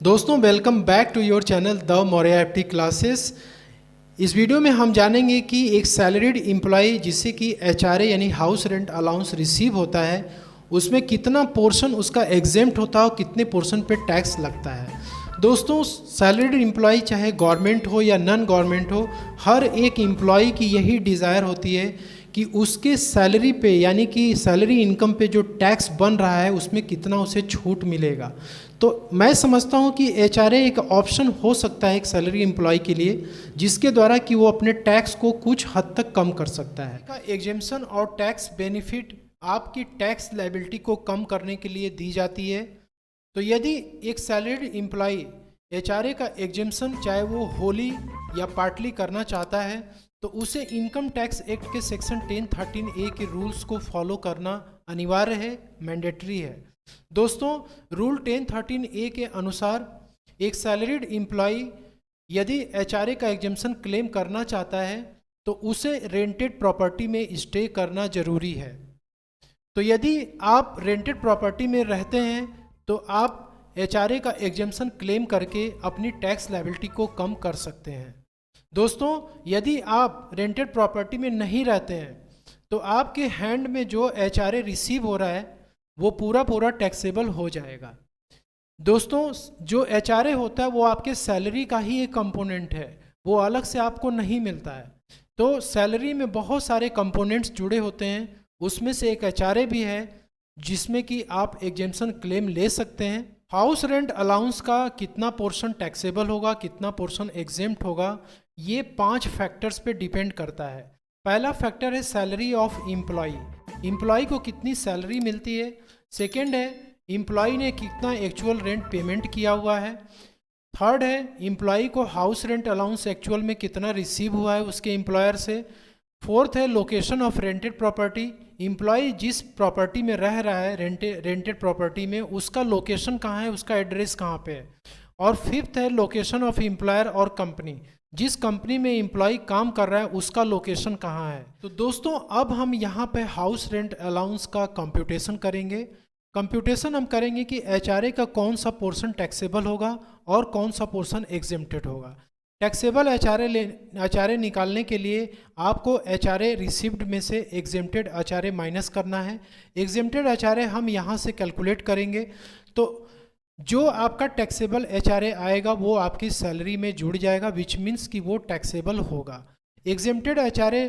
दोस्तों welcome back to your channel the Maurya FT classes. इस video में हम जानेंगे कि एक सैलरीड एम्प्लॉय जिसे कि एचआरए यानी हाउस रेंट अलाउंस रिसीव होता है उसमें कितना पोर्शन उसका एग्जेम्प्ट होता है और कितने पोर्शन पे टैक्स लगता है। दोस्तों सैलरीड एम्प्लॉय चाहे गवर्नमेंट हो या नॉन गवर्नमेंट हो, हर एक एम्प्लॉय की यही डिज़ायर होती है कि उसके सैलरी पे यानी कि सैलरी इनकम पे जो टैक्स बन रहा है उसमें कितना उसे छूट मिलेगा। तो मैं समझता हूँ कि एचआरए एक ऑप्शन हो सकता है एक सैलरी एम्प्लॉय के लिए, जिसके द्वारा कि वो अपने टैक्स को कुछ हद तक कम कर सकता है। का एग्जेम्पशन और टैक्स बेनिफिट आपकी टैक्स लायबिलिटी को कम करने के लिए दी जाती है। तो यदि एक सैलरीड एम्प्लॉय एचआरए का एग्जेम्पशन चाहे वो होली या पार्टली करना चाहता है तो उसे इनकम टैक्स एक्ट के सेक्शन 1013A के रूल्स को फॉलो करना अनिवार्य है, मैंडेटरी है। दोस्तों रूल 1013A के अनुसार एक सैलरीड एम्प्लॉय यदि एचआरए का एग्जेम्पशन क्लेम करना चाहता है तो उसे रेंटेड प्रॉपर्टी में स्टे करना जरूरी है। तो यदि आप रेंटेड प्रॉपर्टी में रहते हैं तो आप एचआरए का एग्जेम्पशन क्लेम करके अपनी टैक्स लायबिलिटी को कम कर सकते हैं। दोस्तों यदि आप रेंटेड प्रॉपर्टी में नहीं रहते हैं तो आपके हैंड में जो एचआरए रिसीव हो रहा है वो पूरा टैक्सेबल हो जाएगा। दोस्तों जो एचआरए होता है वो आपके सैलरी का ही एक कंपोनेंट है, वो अलग से आपको नहीं मिलता है। तो सैलरी में बहुत सारे कंपोनेंट्स जुड़े होते हैं, उसमें से एक एचआरए भी है जिसमें कि आप एग्जेम्पशन क्लेम ले सकते हैं। हाउस रेंट अलाउंस का कितना पोर्शन टैक्सेबल होगा, कितना पोर्शन एग्जेम्प्ट होगा, ये 5 फैक्टर्स पे डिपेंड करता है। पहला फैक्टर है सैलरी ऑफ एम्प्लॉय, एम्प्लॉय को कितनी सैलरी मिलती है। सेकेंड है एम्प्लॉय ने कितना एक्चुअल रेंट पेमेंट किया हुआ है। थर्ड है एम्प्लॉय को हाउस रेंट अलाउंस एक्चुअल में कितना रिसीव हुआ है उसके एम्प्लॉयर से। फोर्थ है location of rented property, employ जिस प्रॉपर्टी में रह रहा है रेंटेड प्रॉपर्टी में उसका लोकेशन कहाँ है, उसका एड्रेस कहाँ पे है। और फिफ्थ है लोकेशन ऑफ एम्प्लॉयर और कंपनी, जिस कंपनी में एम्प्लॉय काम कर रहा है उसका लोकेशन कहाँ है। तो दोस्तों अब हम यहाँ पे हाउस रेंट अलाउंस का कंप्यूटेशन करेंगे। कंप्यूटेशन हम करेंगे कि एचआरए का कौन सा पोर्शन टैक्सेबल होगा और कौन सा पोर्शन एग्जेम्प्टेड होगा। टैक्सेबल एचआरए निकालने के लिए आपको एचआरए रिसीव्ड में से एग्जेम्प्टेड एचआरए माइनस करना है। एग्जेम्प्टेड एचआरए हम यहाँ से कैलकुलेट करेंगे तो जो आपका टैक्सेबल एचआरए आएगा वो आपकी सैलरी में जुड़ जाएगा, विच मीन्स कि वो टैक्सेबल होगा। एग्जेम्प्टेड एचआरए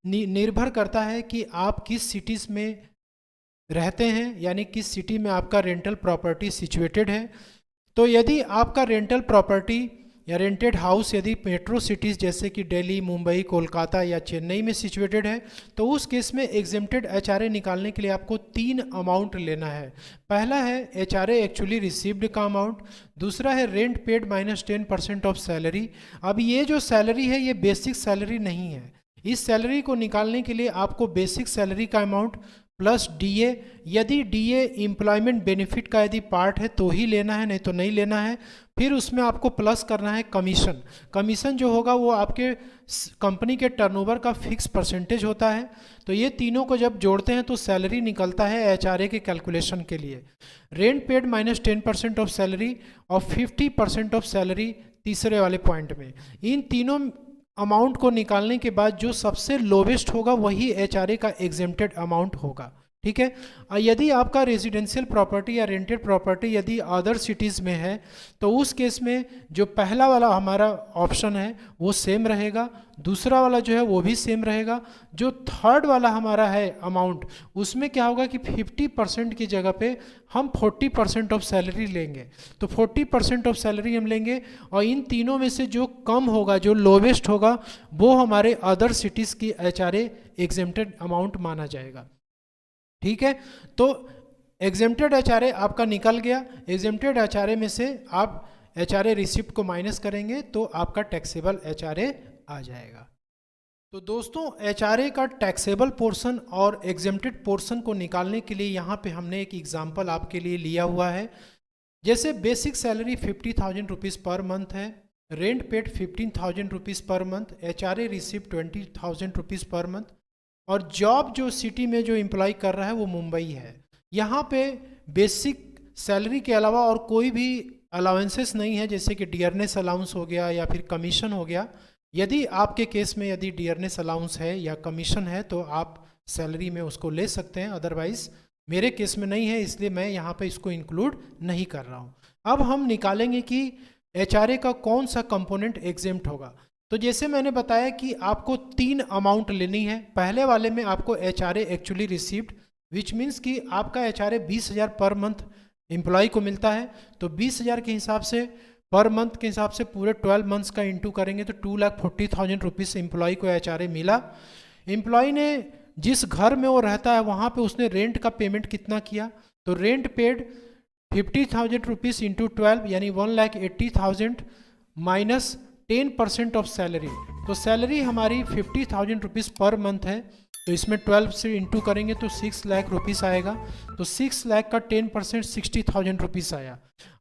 निर्भर करता है कि आप किस सिटीज़ में रहते हैं, यानी किस सिटी में आपका रेंटल प्रॉपर्टी सिचुएटेड है। तो यदि आपका रेंटल प्रॉपर्टी या रेंटेड हाउस यदि मेट्रो सिटीज़ जैसे कि दिल्ली, मुंबई, कोलकाता या चेन्नई में सिचुएटेड है तो उस केस में एग्जेम्प्टेड एचआरए निकालने के लिए आपको 3 अमाउंट लेना है। पहला है एचआरए एक्चुअली रिसीव्ड का अमाउंट, दूसरा है rent paid minus 10% of salary. अब ये जो सैलरी है ये बेसिक सैलरी नहीं है, इस सैलरी को निकालने के लिए आपको बेसिक सैलरी का अमाउंट प्लस डीए, यदि डीए एम्प्लॉयमेंट बेनिफिट का यदि पार्ट है तो ही लेना है, नहीं तो नहीं लेना है। फिर उसमें आपको प्लस करना है कमीशन। कमीशन जो होगा वो आपके कंपनी के टर्नओवर का फिक्स परसेंटेज होता है। तो ये तीनों को जब जोड़ते हैं तो सैलरी निकलता है एचआरए के कैलकुलेशन के लिए। Rent paid minus 10% of salary और 50% ऑफ सैलरी तीसरे वाले पॉइंट में। इन तीनों अमाउंट को निकालने के बाद जो सबसे लोवेस्ट होगा वही एचआरए का एग्जेम्प्टेड अमाउंट होगा। ठीक है। यदि आपका रेजिडेंशियल प्रॉपर्टी या रेंटेड प्रॉपर्टी यदि अदर सिटीज़ में है तो उस केस में जो पहला वाला हमारा ऑप्शन है वो सेम रहेगा, दूसरा वाला जो है वो भी सेम रहेगा। जो थर्ड वाला हमारा है अमाउंट उसमें क्या होगा कि 50% की जगह पे हम 40% ऑफ सैलरी लेंगे। तो 40% ऑफ सैलरी हम लेंगे और इन तीनों में से जो कम होगा, जो लोवेस्ट होगा, वो हमारे अदर सिटीज़ की एचआरए एग्जेम्प्टेड अमाउंट माना जाएगा। ठीक है। तो एग्जेम्प्टेड एचआरए आपका निकल गया। एग्जेम्प्टेड एचआरए में से आप एचआरए रिसिप्ट को माइनस करेंगे तो आपका टैक्सेबल एचआरए आ जाएगा। तो दोस्तों एचआरए का टैक्सेबल पोर्शन और एग्जेम्प्टेड पोर्शन को निकालने के लिए यहाँ पे हमने एक एग्जांपल आपके लिए लिया हुआ है। जैसे basic salary 50,000 rupees per month है, rent paid 15,000 rupees per month, HRA receipt 20,000 rupees per month, और जॉब जो सिटी में जो एम्प्लॉय कर रहा है वो मुंबई है। यहाँ पे बेसिक सैलरी के अलावा और कोई भी अलाउंसेस नहीं है, जैसे कि डियरनेस अलाउंस हो गया या फिर कमीशन हो गया। यदि आपके केस में यदि डियरनेस अलाउंस है या कमीशन है तो आप सैलरी में उसको ले सकते हैं, अदरवाइज मेरे केस में नहीं है, इसलिए मैं यहाँ पे इसको इंक्लूड नहीं कर रहा हूँ। अब हम निकालेंगे कि एचआरए का कौन सा कंपोनेंट एग्जेम्प्ट होगा। तो जैसे मैंने बताया कि आपको 3 अमाउंट लेनी है। पहले वाले में आपको HRA actually received, which means कि आपका एचआरए 20,000 पर मंथ एम्प्लॉय को मिलता है। तो 20,000 के हिसाब से पर मंथ के हिसाब से पूरे 12 मंथ्स का इंटू करेंगे तो 2,40,000 रुपीज़ एम्प्लॉय को एचआरए मिला। एम्प्लॉय ने जिस घर में वो रहता है वहाँ पे उसने रेंट का पेमेंट कितना किया, तो रेंट पेड 50,000 रुपीज़ इंटू 12 यानी 1,80,000 माइनस 10% ऑफ सैलरी। तो सैलरी हमारी 50,000 रुपीज़ पर मंथ है, तो इसमें 12 से इंटू करेंगे तो 6 लाख रुपीज़ आएगा। तो 6 लाख का 10% 60,000 रुपीज़ आया।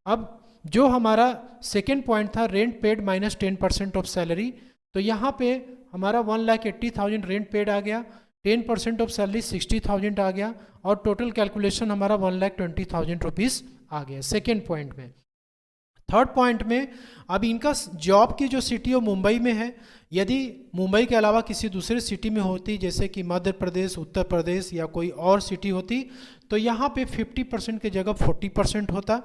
अब जो हमारा सेकेंड पॉइंट था rent paid minus 10% of salary, तो यहाँ पे हमारा 1,80,000 रेंट पेड आ गया, 10% ऑफ सैलरी 60,000 आ गया और टोटल कैलकुलेशन हमारा 1,20,000 रुपीज़ आ गया सेकेंड पॉइंट में। थर्ड पॉइंट में अब इनका जॉब की जो सिटी वो मुंबई में है। यदि मुंबई के अलावा किसी दूसरे सिटी में होती, जैसे कि मध्य प्रदेश, उत्तर प्रदेश या कोई और सिटी होती, तो यहाँ पे 50% की जगह 40% होता।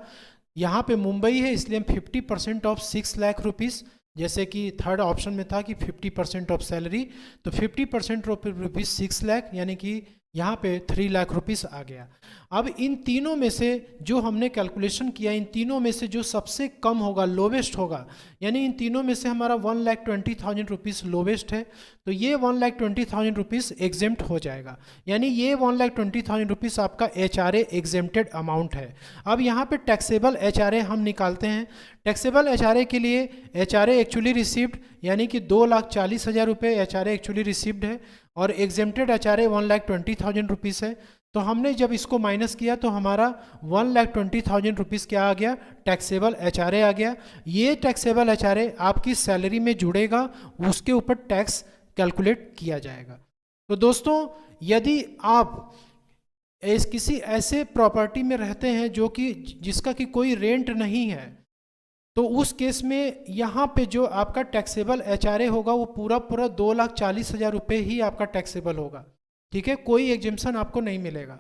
यहाँ पे मुंबई है इसलिए हम 50% ऑफ 6 लाख रुपीज़, जैसे कि थर्ड ऑप्शन में था कि 50% ऑफ सैलरी, तो 50% ऑफ रुपीज़ 6 लाख यानी कि यहाँ पे 3 लाख रुपीज़ आ गया। अब इन तीनों में से जो हमने कैलकुलेशन किया, इन तीनों में से जो सबसे कम होगा, लोवेस्ट होगा, यानी इन तीनों में से हमारा 1,20,000 रुपीज़ लोवेस्ट है, तो ये 1,20,000 रुपीज़ एग्जेम्प्ट हो जाएगा। यानी ये 1,20,000 रुपीज़ आपका एचआरए एग्जेम्प्टेड अमाउंट है। अब यहाँ पे टैक्सेबल एचआरए हम निकालते हैं। टैक्सेबल एचआरए के लिए एचआरए एक्चुअली रिसीव्ड यानी कि 2,40,000 रुपये एचआरए एक्चुअली रिसीव्ड है और एग्जेम्प्टेड एचआरए 1,20,000 रुपीज़ है। तो हमने जब इसको माइनस किया तो हमारा 1,20,000 रुपीज़ क्या आ गया, टैक्सेबल एचआरए आ गया। ये टैक्सेबल एचआरए आपकी सैलरी में जुड़ेगा, उसके ऊपर टैक्स कैलकुलेट किया जाएगा। तो दोस्तों यदि आप किसी ऐसे प्रॉपर्टी में रहते हैं जो कि जिसका कि कोई रेंट नहीं है, तो उस केस में यहाँ पे जो आपका टैक्सेबल एचआरए होगा वो पूरा 2,40,000 रुपये ही आपका टैक्सेबल होगा। ठीक है, कोई एग्जेम्पशन आपको नहीं मिलेगा।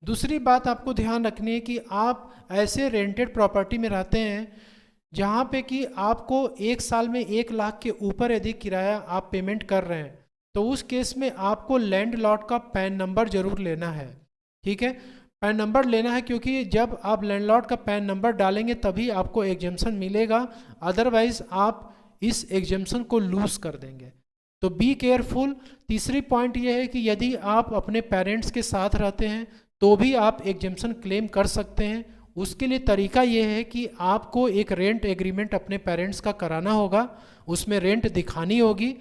दूसरी बात आपको ध्यान रखनी है कि आप ऐसे रेंटेड प्रॉपर्टी में रहते हैं जहाँ पे कि आपको 1 साल में 1 लाख के ऊपर यदि किराया आप पेमेंट कर रहे हैं, तो उस केस में आपको लैंडलॉर्ड का पैन नंबर जरूर लेना है। ठीक है, पैन नंबर लेना है, क्योंकि जब आप लैंडलॉर्ड का पैन नंबर डालेंगे तभी आपको एग्जेम्पशन मिलेगा, अदरवाइज आप इस एग्जेम्पशन को लूज कर देंगे। तो बी केयरफुल। तीसरी पॉइंट ये है कि यदि आप अपने पेरेंट्स के साथ रहते हैं तो भी आप एग्जेम्पशन क्लेम कर सकते हैं। उसके लिए तरीका ये है कि आपको एक रेंट एग्रीमेंट अपने पेरेंट्स का कराना होगा, उसमें रेंट दिखानी होगी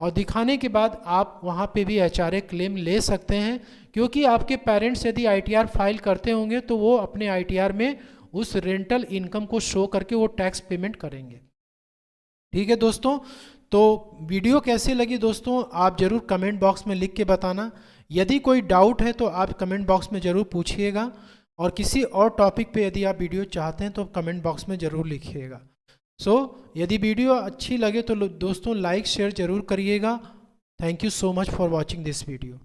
और दिखाने के बाद आप वहाँ पे भी एचआरए क्लेम ले सकते हैं, क्योंकि आपके पेरेंट्स यदि आईटीआर फाइल करते होंगे तो वो अपने आईटीआर में उस रेंटल इनकम को शो करके वो टैक्स पेमेंट करेंगे। ठीक है दोस्तों, तो वीडियो कैसी लगी दोस्तों आप ज़रूर कमेंट बॉक्स में लिख के बताना। यदि कोई डाउट है तो आप कमेंट बॉक्स में ज़रूर पूछिएगा, और किसी और टॉपिक पे यदि आप वीडियो चाहते हैं तो कमेंट बॉक्स में ज़रूर लिखिएगा। यदि वीडियो अच्छी लगे तो दोस्तों लाइक शेयर ज़रूर करिएगा। Thank you so much for watching this video.